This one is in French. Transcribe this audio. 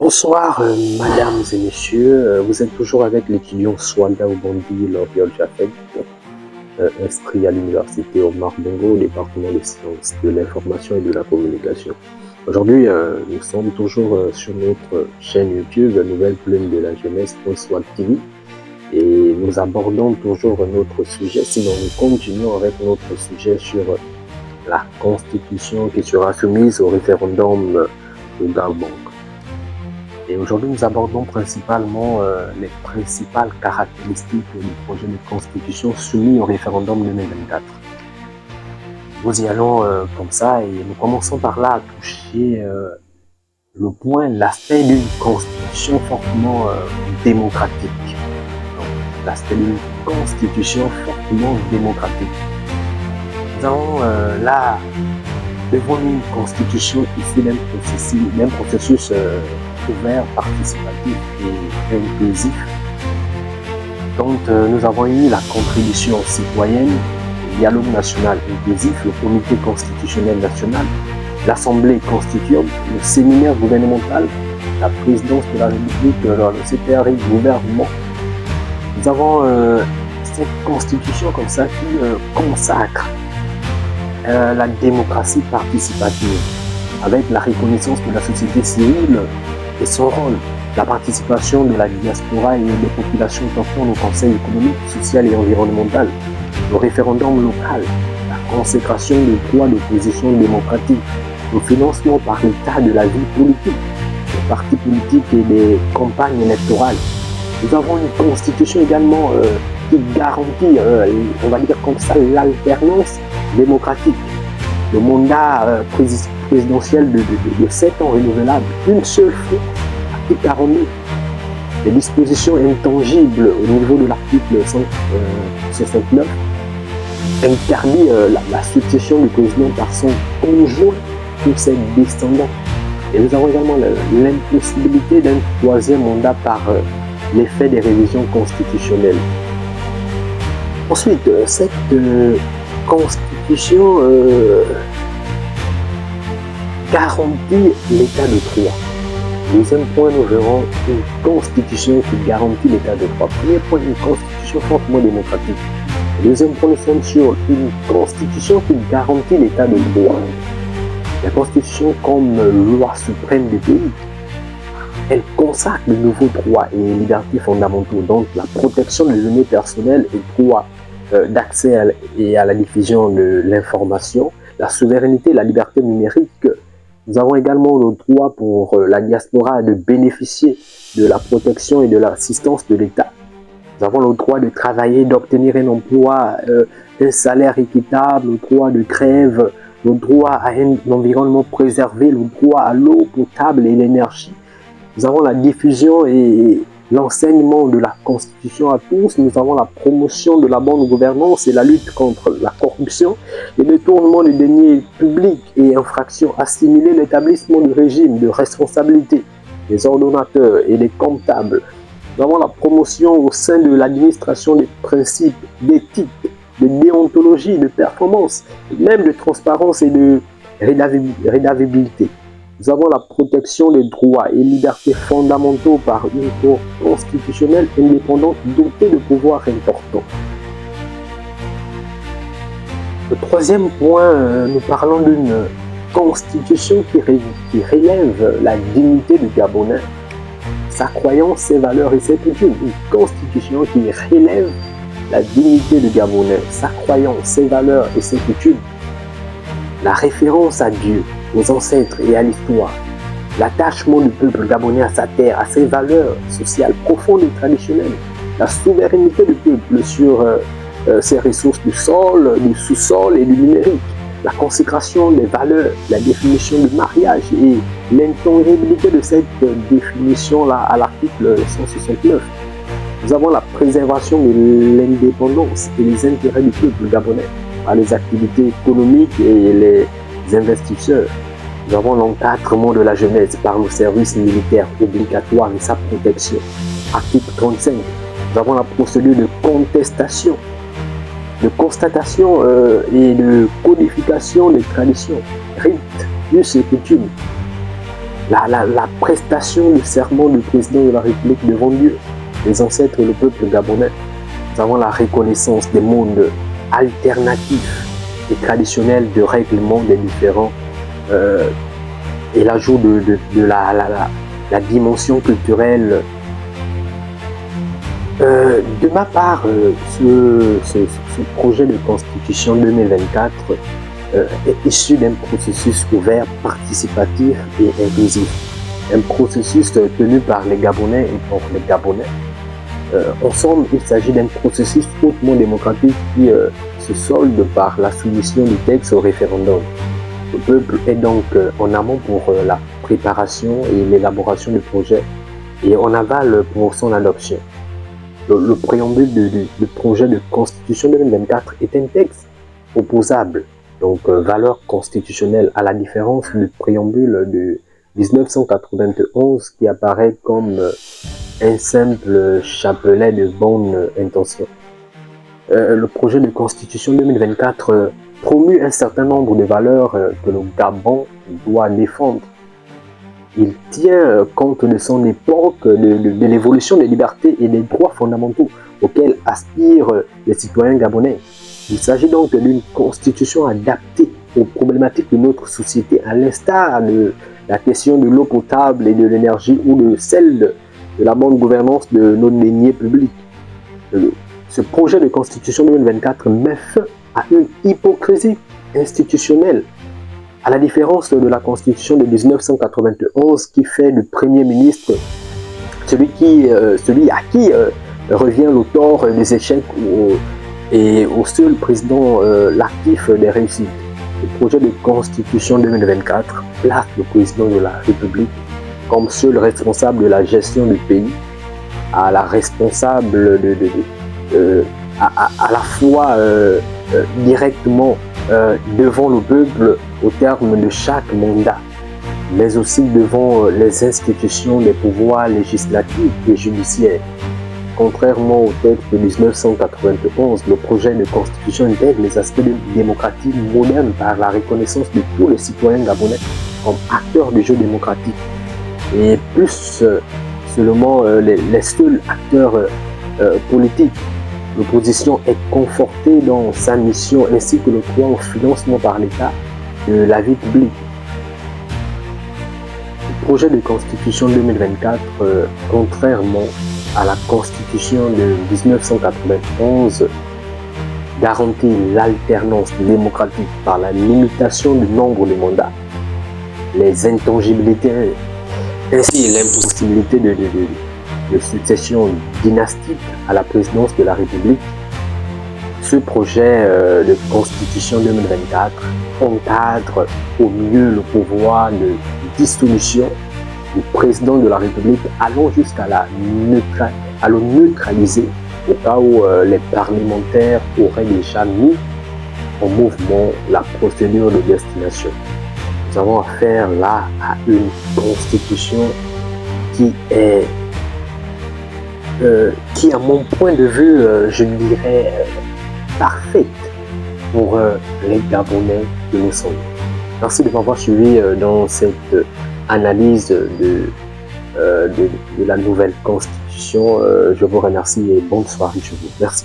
Bonsoir, mesdames et messieurs. Vous êtes toujours avec l'étudiant Swanda Obondi Loriol Jafet, inscrit à l'université Omar Bongo, au département des sciences de l'information et de la communication. Aujourd'hui, nous sommes toujours sur notre chaîne YouTube, Nouvelle Plume de la Jeunesse, Swat TV, et nous abordons toujours notre sujet, sinon nous continuons avec notre sujet sur la Constitution qui sera soumise au référendum au Gabon. Et aujourd'hui, nous abordons principalement les principales caractéristiques du projet de constitution soumis au référendum 2024. Nous y allons comme ça et nous commençons par là à toucher l'aspect d'une constitution fortement démocratique. L'aspect d'une constitution fortement démocratique. Nous avons là devant une constitution issue d'un processus ouvert, participatif et inclusif, dont nous avons eu la contribution citoyenne, le dialogue national inclusif, le comité constitutionnel national, l'Assemblée constituante, le séminaire gouvernemental, la présidence de la République, le CPRI, le gouvernement. Nous avons cette constitution comme ça qui consacre la démocratie participative, avec la reconnaissance de la société civile et son rôle, la participation de la diaspora et des populations autochtones au Conseil économique, social et environnemental, le référendum local, la consécration des droits d'opposition démocratique, le financement par l'État de la vie politique, des partis politiques et des campagnes électorales. Nous avons une constitution également qui garantit, on va dire comme ça, l'alternance démocratique, le mandat présidentiel de 7 ans renouvelable, une seule fois, article 42, les dispositions intangibles au niveau de l'article 169 interdit la succession du président par son conjoint ou ses descendants. Et nous avons également l'impossibilité d'un troisième mandat par l'effet des révisions constitutionnelles. Ensuite, cette constitution garantit l'état de droit. Deuxième point, nous verrons une constitution qui garantit l'état de droit. Premier point, une constitution fortement démocratique. Deuxième point, nous sommes sur une constitution qui garantit l'état de droit. La constitution comme loi suprême du pays, elle consacre de nouveaux droits et libertés fondamentaux, donc la protection des données personnelles et droit d'accès à la diffusion de l'information, la souveraineté, la liberté numérique. Nous avons également le droit pour la diaspora de bénéficier de la protection et de l'assistance de l'État. Nous avons le droit de travailler, d'obtenir un emploi, un salaire équitable, le droit de grève, le droit à un environnement préservé, le droit à l'eau potable et l'énergie. Nous avons la diffusion et l'enseignement de la Constitution à tous. Nous avons la promotion de la bonne gouvernance et la lutte contre la corruption, le détournement des deniers publics et infractions assimilées, l'établissement du régime de responsabilité des ordonnateurs et des comptables. Nous avons la promotion au sein de l'administration des principes d'éthique, de déontologie, de performance, même de transparence et de rédavabilité. Nous avons la protection des droits et libertés fondamentaux par une cour constitutionnelle indépendante dotée de pouvoirs importants. Le troisième point, nous parlons d'une constitution qui relève la dignité du Gabonais, sa croyance, ses valeurs et ses coutumes. Une constitution qui relève la dignité du Gabonais, sa croyance, ses valeurs et ses coutumes. La référence à Dieu, aux ancêtres et à l'histoire, l'attachement du peuple gabonais à sa terre, à ses valeurs sociales profondes et traditionnelles, la souveraineté du peuple sur ses ressources du sol, du sous-sol et du numérique, la consécration des valeurs, la définition du mariage et l'intangibilité de cette définition-là à l'article 169. Nous avons la préservation de l'indépendance et les intérêts du peuple gabonais par les activités économiques et les investisseurs. Nous avons l'encadrement de la jeunesse par le service militaire obligatoire et sa protection. Article 35. Nous avons la procédure de contestation, de constatation et de codification des traditions, rites, us et coutumes. la prestation du serment du président de la République devant Dieu, les ancêtres et le peuple gabonais. Nous avons la reconnaissance des mondes alternatifs et traditionnels de règlement des différents et l'ajout de la dimension culturelle. De ma part, ce projet de constitution 2024 est issu d'un processus ouvert, participatif et inclusif. Un processus tenu par les Gabonais et pour les Gabonais. En somme, il s'agit d'un processus hautement démocratique qui se solde par la soumission du texte au référendum. Le peuple est donc en amont pour la préparation et l'élaboration du projet et en aval pour son adoption. Le préambule du projet de constitution 2024 est un texte opposable, donc valeur constitutionnelle, à la différence du préambule de 1991 qui apparaît comme un simple chapelet de bonnes intentions. Le projet de constitution 2024 promue un certain nombre de valeurs que le Gabon doit défendre. Il tient compte de son époque, de l'évolution des libertés et des droits fondamentaux auxquels aspirent les citoyens gabonais. Il s'agit donc d'une constitution adaptée aux problématiques de notre société, à l'instar de la question de l'eau potable et de l'énergie ou de celle de la bonne gouvernance de nos deniers publics. Ce projet de constitution 2024 met fin à une hypocrisie institutionnelle, à la différence de la constitution de 1991 qui fait du Premier ministre celui à qui revient le tort des échecs et au seul président l'actif des réussites. Le projet de constitution 2024 place le président de la République comme seul responsable de la gestion du pays, à la responsable à la fois directement devant le peuple au terme de chaque mandat, mais aussi devant les institutions des pouvoirs législatifs et judiciaires. Contrairement au texte de 1991, le projet de constitution intègre les aspects de démocratie moderne par la reconnaissance de tous les citoyens gabonais comme acteurs du jeu démocratique et plus seulement les seuls acteurs politiques. L'opposition est confortée dans sa mission ainsi que le droit au financement par l'État de la vie publique. Le projet de constitution 2024, contrairement à la constitution de 1991, garantit l'alternance démocratique par la limitation du nombre de mandats, les intangibilités, ainsi l'impossibilité de succession dynastique à la présidence de la République. Ce projet de constitution 2024 encadre au mieux le pouvoir de dissolution du président de la République, allant jusqu'à le neutraliser au cas où les parlementaires auraient déjà mis en mouvement la procédure de destination. Nous avons affaire là à une constitution qui à mon point de vue, je dirais, parfaite pour les Gabonais que nous sommes. Merci de m'avoir suivi dans cette analyse de la nouvelle constitution. Je vous remercie et bonne soirée chez vous. Merci.